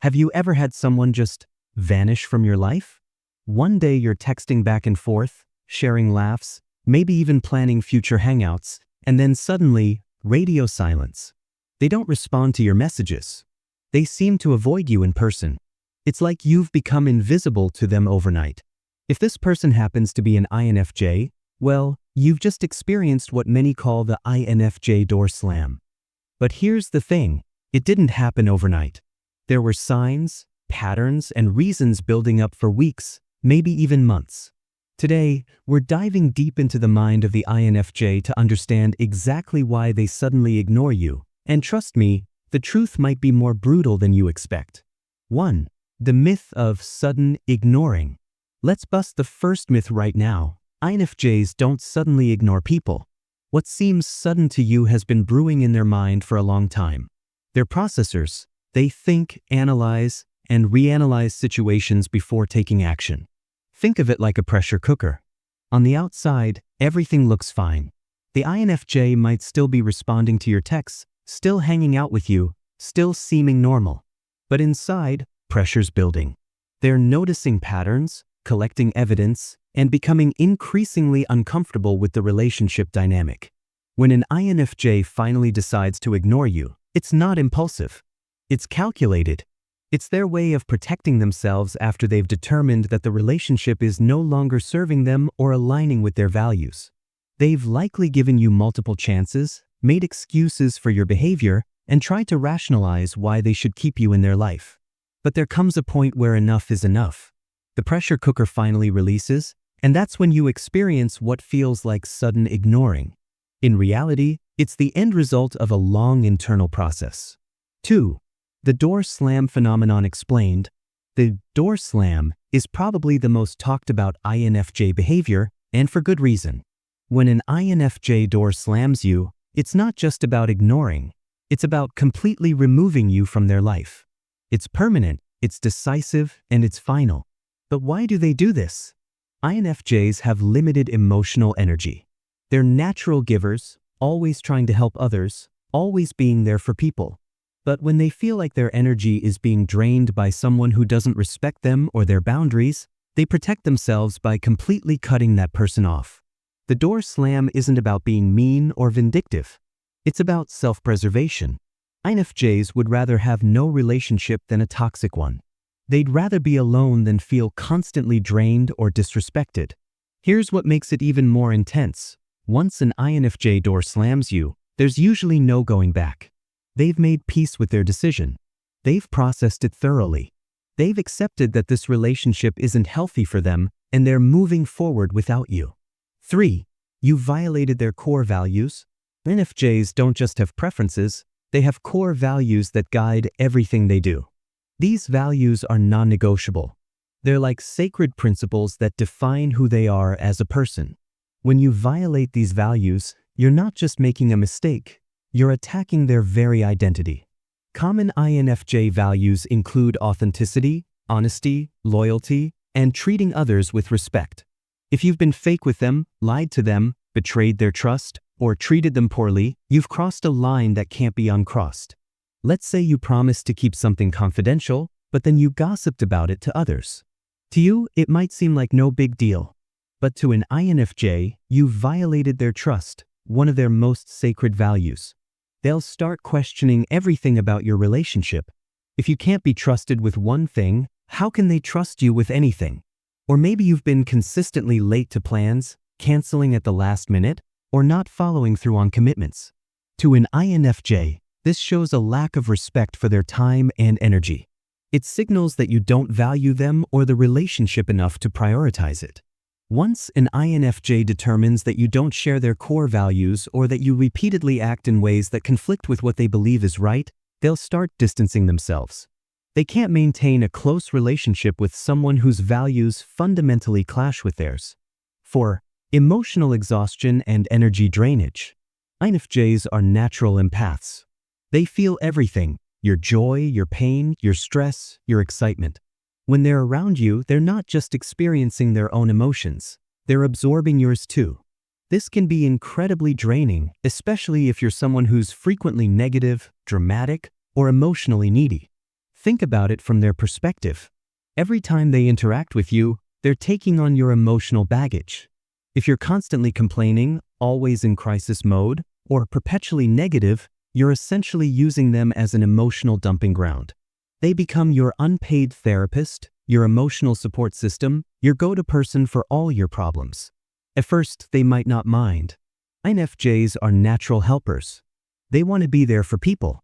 Have you ever had someone just vanish from your life? One day you're texting back and forth, sharing laughs, maybe even planning future hangouts, and then suddenly, radio silence. They don't respond to your messages. They seem to avoid you in person. It's like you've become invisible to them overnight. If this person happens to be an INFJ, well, you've just experienced what many call the INFJ door slam. But here's the thing, it didn't happen overnight. There were signs, patterns, and reasons building up for weeks, maybe even months. Today, we're diving deep into the mind of the INFJ to understand exactly why they suddenly ignore you. And trust me, the truth might be more brutal than you expect. 1. The myth of sudden ignoring. Let's bust the first myth right now. INFJs don't suddenly ignore people. What seems sudden to you has been brewing in their mind for a long time. They're processors. They think, analyze, and reanalyze situations before taking action. Think of it like a pressure cooker. On the outside, everything looks fine. The INFJ might still be responding to your texts, still hanging out with you, still seeming normal. But inside, pressure's building. They're noticing patterns, collecting evidence, and becoming increasingly uncomfortable with the relationship dynamic. When an INFJ finally decides to ignore you, it's not impulsive. It's calculated. It's their way of protecting themselves after they've determined that the relationship is no longer serving them or aligning with their values. They've likely given you multiple chances, made excuses for your behavior, and tried to rationalize why they should keep you in their life. But there comes a point where enough is enough. The pressure cooker finally releases, and that's when you experience what feels like sudden ignoring. In reality, it's the end result of a long internal process. 2. The door slam phenomenon explained. The door slam is probably the most talked about INFJ behavior, and for good reason. When an INFJ door slams you, it's not just about ignoring. It's about completely removing you from their life. It's permanent, it's decisive, and it's final. But why do they do this? INFJs have limited emotional energy. They're natural givers, always trying to help others, always being there for people. But when they feel like their energy is being drained by someone who doesn't respect them or their boundaries, they protect themselves by completely cutting that person off. The door slam isn't about being mean or vindictive. It's about self-preservation. INFJs would rather have no relationship than a toxic one. They'd rather be alone than feel constantly drained or disrespected. Here's what makes it even more intense. Once an INFJ door slams you, there's usually no going back. They've made peace with their decision. They've processed it thoroughly. They've accepted that this relationship isn't healthy for them, and they're moving forward without you. 3. You violated their core values. INFJs don't just have preferences, they have core values that guide everything they do. These values are non-negotiable. They're like sacred principles that define who they are as a person. When you violate these values, you're not just making a mistake, you're attacking their very identity. Common INFJ values include authenticity, honesty, loyalty, and treating others with respect. If you've been fake with them, lied to them, betrayed their trust, or treated them poorly, you've crossed a line that can't be uncrossed. Let's say you promised to keep something confidential, but then you gossiped about it to others. To you, it might seem like no big deal. But to an INFJ, you violated their trust, one of their most sacred values. They'll start questioning everything about your relationship. If you can't be trusted with one thing, how can they trust you with anything? Or maybe you've been consistently late to plans, canceling at the last minute, or not following through on commitments. To an INFJ, this shows a lack of respect for their time and energy. It signals that you don't value them or the relationship enough to prioritize it. Once an INFJ determines that you don't share their core values or that you repeatedly act in ways that conflict with what they believe is right, they'll start distancing themselves. They can't maintain a close relationship with someone whose values fundamentally clash with theirs. 4. Emotional exhaustion and energy drainage. INFJs are natural empaths. They feel everything: your joy, your pain, your stress, your excitement. When they're around you, they're not just experiencing their own emotions, they're absorbing yours too. This can be incredibly draining, especially if you're someone who's frequently negative, dramatic, or emotionally needy. Think about it from their perspective. Every time they interact with you, they're taking on your emotional baggage. If you're constantly complaining, always in crisis mode, or perpetually negative, you're essentially using them as an emotional dumping ground. They become your unpaid therapist, your emotional support system, your go-to person for all your problems. At first, they might not mind. INFJs are natural helpers. They want to be there for people.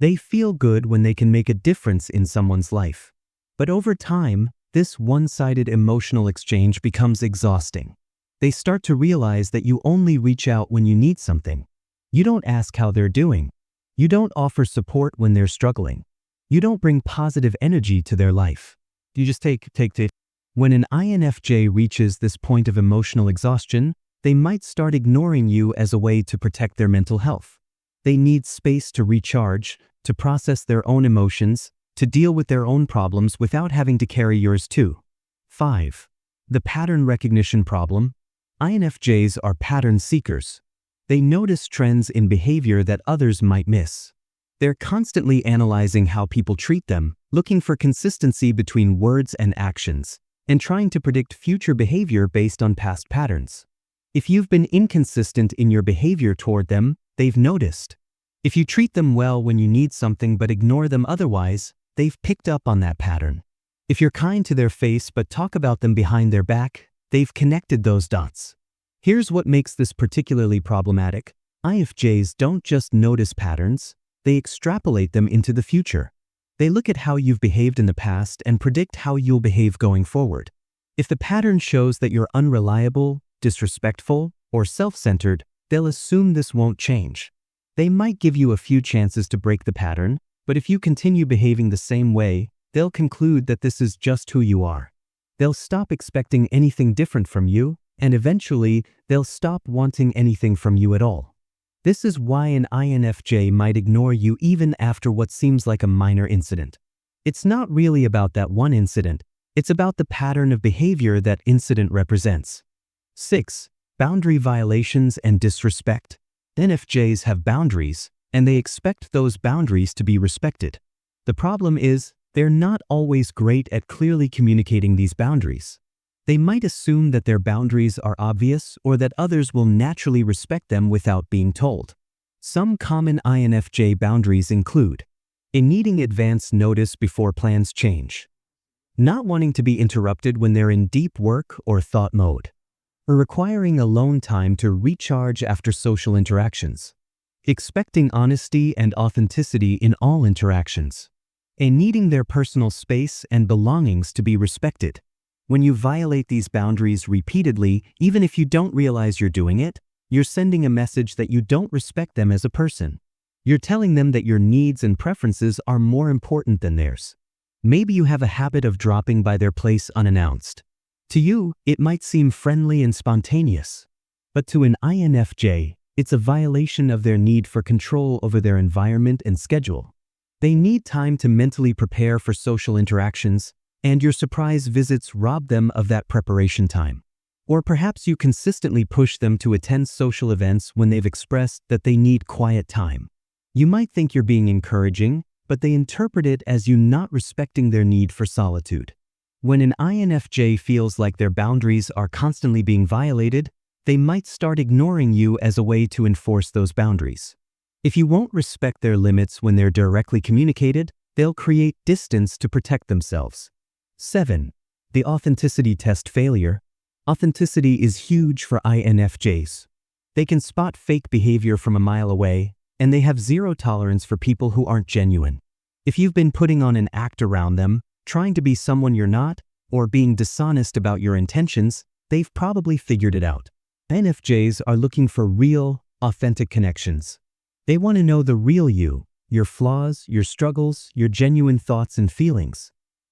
They feel good when they can make a difference in someone's life. But over time, this one-sided emotional exchange becomes exhausting. They start to realize that you only reach out when you need something. You don't ask how they're doing. You don't offer support when they're struggling. You don't bring positive energy to their life. You just take. When an INFJ reaches this point of emotional exhaustion, they might start ignoring you as a way to protect their mental health. They need space to recharge, to process their own emotions, to deal with their own problems without having to carry yours too. 5. The pattern recognition problem. INFJs are pattern seekers. They notice trends in behavior that others might miss. They're constantly analyzing how people treat them, looking for consistency between words and actions, and trying to predict future behavior based on past patterns. If you've been inconsistent in your behavior toward them, they've noticed. If you treat them well when you need something but ignore them otherwise, they've picked up on that pattern. If you're kind to their face but talk about them behind their back, they've connected those dots. Here's what makes this particularly problematic. INFJs don't just notice patterns, they extrapolate them into the future. They look at how you've behaved in the past and predict how you'll behave going forward. If the pattern shows that you're unreliable, disrespectful, or self-centered, they'll assume this won't change. They might give you a few chances to break the pattern, but if you continue behaving the same way, they'll conclude that this is just who you are. They'll stop expecting anything different from you, and eventually, they'll stop wanting anything from you at all. This is why an INFJ might ignore you even after what seems like a minor incident. It's not really about that one incident, it's about the pattern of behavior that incident represents. 6. Boundary violations and disrespect. INFJs have boundaries, and they expect those boundaries to be respected. The problem is, they're not always great at clearly communicating these boundaries. They might assume that their boundaries are obvious or that others will naturally respect them without being told. Some common INFJ boundaries include needing advance notice before plans change, not wanting to be interrupted when they're in deep work or thought mode, or requiring alone time to recharge after social interactions, expecting honesty and authenticity in all interactions, and needing their personal space and belongings to be respected. When you violate these boundaries repeatedly, even if you don't realize you're doing it, you're sending a message that you don't respect them as a person. You're telling them that your needs and preferences are more important than theirs. Maybe you have a habit of dropping by their place unannounced. To you, it might seem friendly and spontaneous. But to an INFJ, it's a violation of their need for control over their environment and schedule. They need time to mentally prepare for social interactions, and your surprise visits rob them of that preparation time. Or perhaps you consistently push them to attend social events when they've expressed that they need quiet time. You might think you're being encouraging, but they interpret it as you not respecting their need for solitude. When an INFJ feels like their boundaries are constantly being violated, they might start ignoring you as a way to enforce those boundaries. If you won't respect their limits when they're directly communicated, they'll create distance to protect themselves. 7. The authenticity test failure. Authenticity is huge for INFJs. They can spot fake behavior from a mile away, and they have zero tolerance for people who aren't genuine. If you've been putting on an act around them, trying to be someone you're not, or being dishonest about your intentions, they've probably figured it out. INFJs are looking for real, authentic connections. They want to know the real you, your flaws, your struggles, your genuine thoughts and feelings.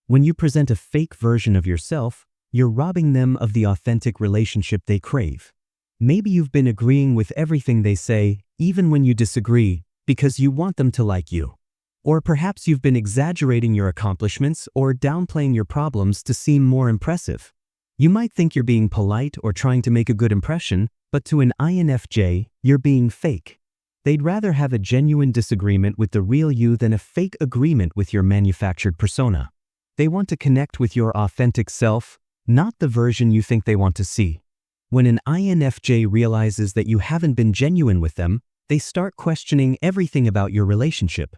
When you present a fake version of yourself, you're robbing them of the authentic relationship they crave. Maybe you've been agreeing with everything they say, even when you disagree, because you want them to like you. Or perhaps you've been exaggerating your accomplishments or downplaying your problems to seem more impressive. You might think you're being polite or trying to make a good impression, but to an INFJ, you're being fake. They'd rather have a genuine disagreement with the real you than a fake agreement with your manufactured persona. They want to connect with your authentic self, not the version you think they want to see. When an INFJ realizes that you haven't been genuine with them, they start questioning everything about your relationship.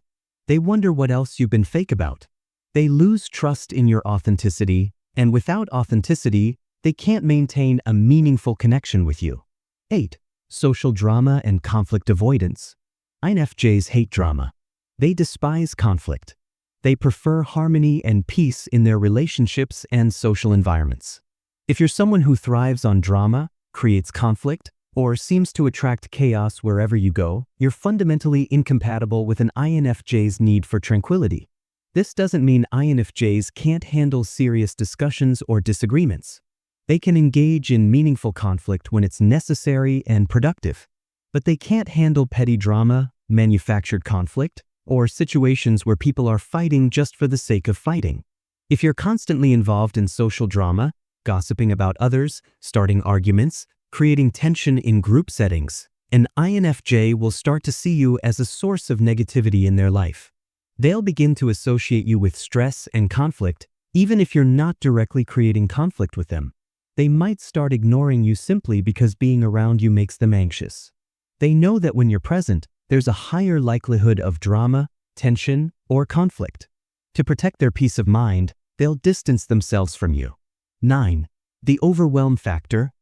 They wonder what else you've been fake about. They lose trust in your authenticity, and without authenticity, they can't maintain a meaningful connection with you. 8. Social drama and conflict avoidance. INFJs hate drama. They despise conflict. They prefer harmony and peace in their relationships and social environments. If you're someone who thrives on drama, creates conflict, or seems to attract chaos wherever you go, you're fundamentally incompatible with an INFJ's need for tranquility. This doesn't mean INFJs can't handle serious discussions or disagreements. They can engage in meaningful conflict when it's necessary and productive. But they can't handle petty drama, manufactured conflict, or situations where people are fighting just for the sake of fighting. If you're constantly involved in social drama, gossiping about others, starting arguments, creating tension in group settings, an INFJ will start to see you as a source of negativity in their life. They'll begin to associate you with stress and conflict, even if you're not directly creating conflict with them. They might start ignoring you simply because being around you makes them anxious. They know that when you're present, there's a higher likelihood of drama, tension, or conflict. To protect their peace of mind, they'll distance themselves from you. 9. The overwhelm factor.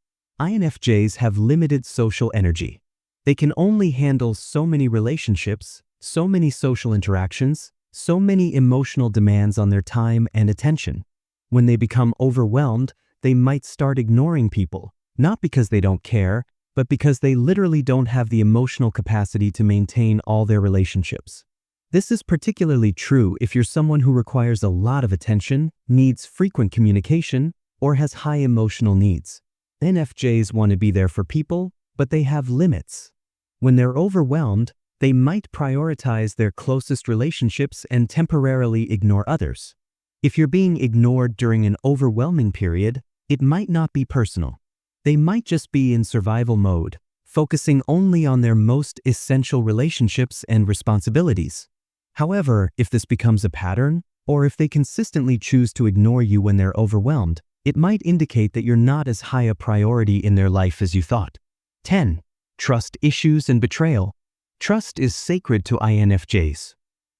INFJs have limited social energy. They can only handle so many relationships, so many social interactions, so many emotional demands on their time and attention. When they become overwhelmed, they might start ignoring people, not because they don't care, but because they literally don't have the emotional capacity to maintain all their relationships. This is particularly true if you're someone who requires a lot of attention, needs frequent communication, or has high emotional needs. INFJs want to be there for people, but they have limits. When they're overwhelmed, they might prioritize their closest relationships and temporarily ignore others. If you're being ignored during an overwhelming period, it might not be personal. They might just be in survival mode, focusing only on their most essential relationships and responsibilities. However, if this becomes a pattern, or if they consistently choose to ignore you when they're overwhelmed, it might indicate that you're not as high a priority in their life as you thought. 10. Trust issues and betrayal. Trust is sacred to INFJs.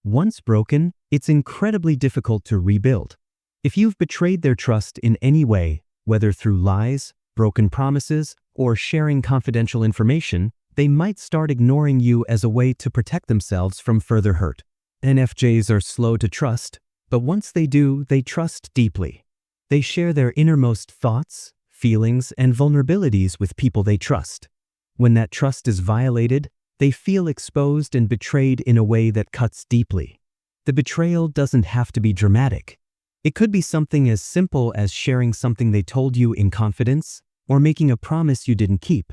Once broken, it's incredibly difficult to rebuild. If you've betrayed their trust in any way, whether through lies, broken promises, or sharing confidential information, they might start ignoring you as a way to protect themselves from further hurt. INFJs are slow to trust, but once they do, they trust deeply. They share their innermost thoughts, feelings, and vulnerabilities with people they trust. When that trust is violated, they feel exposed and betrayed in a way that cuts deeply. The betrayal doesn't have to be dramatic. It could be something as simple as sharing something they told you in confidence, or making a promise you didn't keep.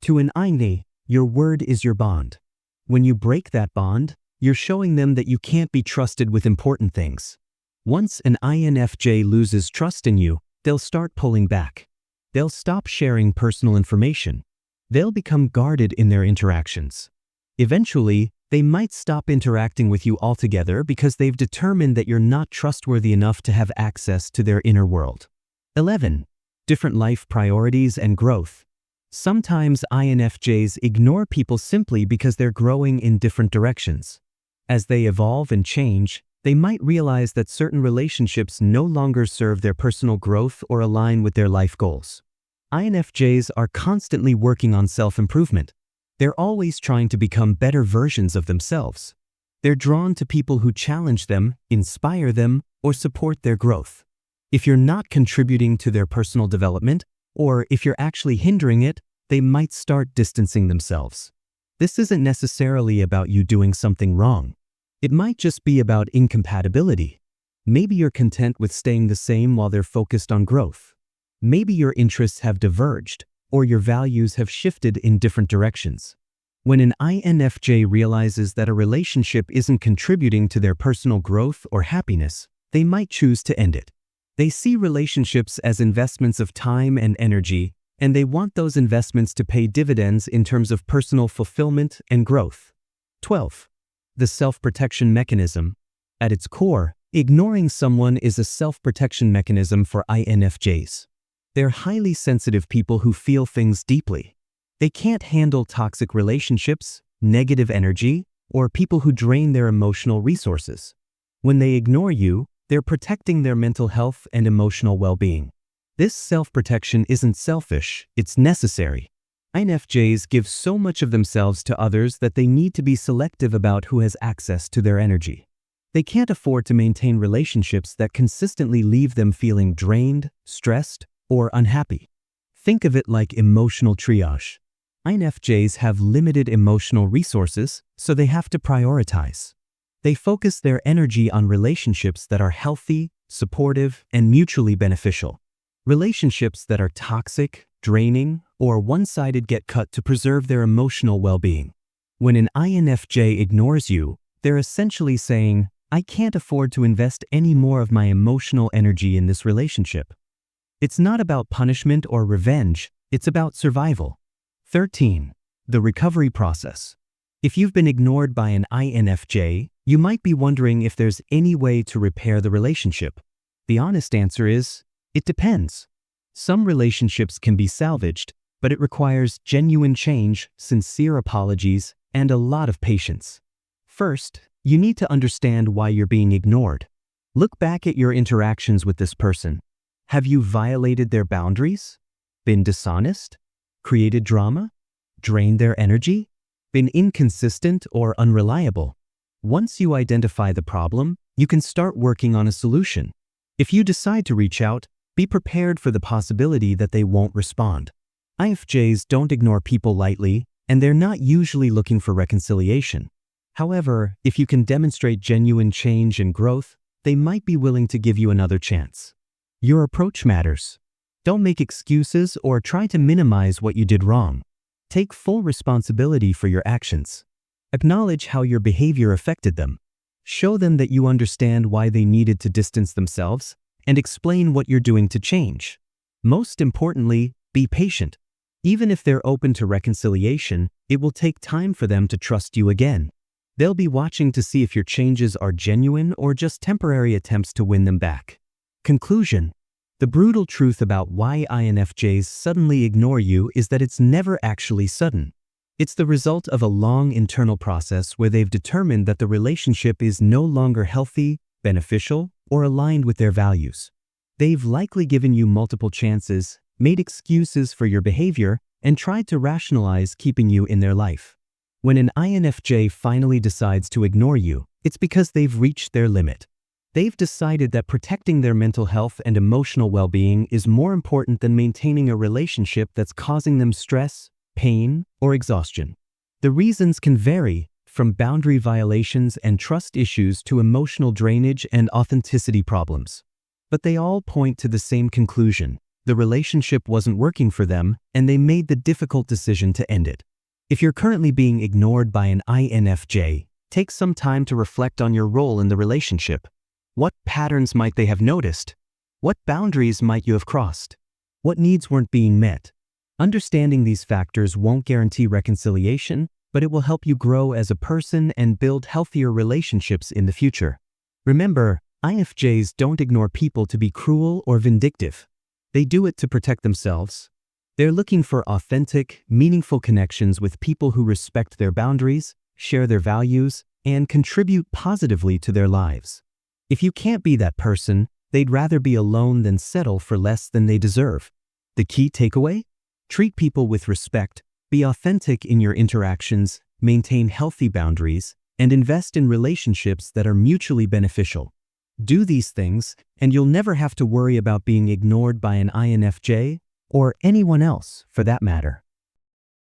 To an INFJ, your word is your bond. When you break that bond, you're showing them that you can't be trusted with important things. Once an INFJ loses trust in you, they'll start pulling back. They'll stop sharing personal information. They'll become guarded in their interactions. Eventually, they might stop interacting with you altogether because they've determined that you're not trustworthy enough to have access to their inner world. 11. Different life priorities and growth. Sometimes INFJs ignore people simply because they're growing in different directions. As they evolve and change, they might realize that certain relationships no longer serve their personal growth or align with their life goals. INFJs are constantly working on self-improvement. They're always trying to become better versions of themselves. They're drawn to people who challenge them, inspire them, or support their growth. If you're not contributing to their personal development, or if you're actually hindering it, they might start distancing themselves. This isn't necessarily about you doing something wrong. It might just be about incompatibility. Maybe you're content with staying the same while they're focused on growth. Maybe your interests have diverged, or your values have shifted in different directions. When an INFJ realizes that a relationship isn't contributing to their personal growth or happiness, they might choose to end it. They see relationships as investments of time and energy, and they want those investments to pay dividends in terms of personal fulfillment and growth. 12. The self-protection mechanism. At its core, ignoring someone is a self-protection mechanism for INFJs. They're highly sensitive people who feel things deeply. They can't handle toxic relationships, negative energy, or people who drain their emotional resources. When they ignore you, they're protecting their mental health and emotional well-being. This self-protection isn't selfish, it's necessary. INFJs give so much of themselves to others that they need to be selective about who has access to their energy. They can't afford to maintain relationships that consistently leave them feeling drained, stressed, or unhappy. Think of it like emotional triage. INFJs have limited emotional resources, so they have to prioritize. They focus their energy on relationships that are healthy, supportive, and mutually beneficial. Relationships that are toxic, draining, or one-sided get cut to preserve their emotional well-being. When an INFJ ignores you, they're essentially saying, "I can't afford to invest any more of my emotional energy in this relationship." It's not about punishment or revenge, it's about survival. 13. The recovery process. If you've been ignored by an INFJ, you might be wondering if there's any way to repair the relationship. The honest answer is, it depends. Some relationships can be salvaged, but it requires genuine change, sincere apologies, and a lot of patience. First, you need to understand why you're being ignored. Look back at your interactions with this person. Have you violated their boundaries? Been dishonest? Created drama? Drained their energy? Been inconsistent or unreliable? Once you identify the problem, you can start working on a solution. If you decide to reach out, be prepared for the possibility that they won't respond. INFJs don't ignore people lightly, and they're not usually looking for reconciliation. However, if you can demonstrate genuine change and growth, they might be willing to give you another chance. Your approach matters. Don't make excuses or try to minimize what you did wrong. Take full responsibility for your actions. Acknowledge how your behavior affected them. Show them that you understand why they needed to distance themselves, and explain what you're doing to change. Most importantly, be patient. Even if they're open to reconciliation, it will take time for them to trust you again. They'll be watching to see if your changes are genuine or just temporary attempts to win them back. Conclusion. The brutal truth about why INFJs suddenly ignore you is that it's never actually sudden. It's the result of a long internal process where they've determined that the relationship is no longer healthy, beneficial, or aligned with their values. They've likely given you multiple chances, made excuses for your behavior, and tried to rationalize keeping you in their life. When an INFJ finally decides to ignore you, it's because they've reached their limit. They've decided that protecting their mental health and emotional well-being is more important than maintaining a relationship that's causing them stress, pain, or exhaustion. The reasons can vary, from boundary violations and trust issues to emotional drainage and authenticity problems. But they all point to the same conclusion. The relationship wasn't working for them, and they made the difficult decision to end it. If you're currently being ignored by an INFJ, take some time to reflect on your role in the relationship. What patterns might they have noticed? What boundaries might you have crossed? What needs weren't being met? Understanding these factors won't guarantee reconciliation, but it will help you grow as a person and build healthier relationships in the future. Remember, INFJs don't ignore people to be cruel or vindictive. They do it to protect themselves. They're looking for authentic, meaningful connections with people who respect their boundaries, share their values, and contribute positively to their lives. If you can't be that person, they'd rather be alone than settle for less than they deserve. The key takeaway? Treat people with respect, be authentic in your interactions, maintain healthy boundaries, and invest in relationships that are mutually beneficial. Do these things, and you'll never have to worry about being ignored by an INFJ or anyone else for that matter.